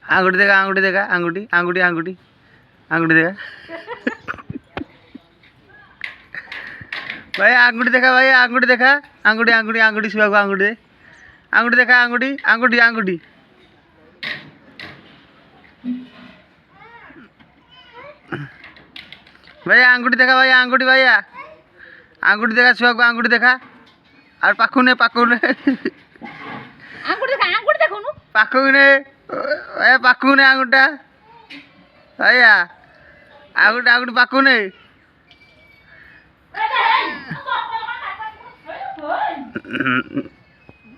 आंगूठी देखा आंगूठी देखा आंगूठी आंगूठी आंगूठी आंगूठी देखा भाई आंगूठी देखा भाई आंगूठी देखा आंगूठी आंगूठी आंगूठी सुबह को आंगूठी दे आंगूठी देखा आंगूठी आंगूठी आंगूठी भैया आंगूठी देखा भैया आंगूठी भैया आंगूठी देखा सुबह को आंगूठी देखा और पाखुने पाखुने आंगूठी देखो नु पाखुने ए पाखुने आंगूठा भैया आंगूठी आंगूठी पाखुने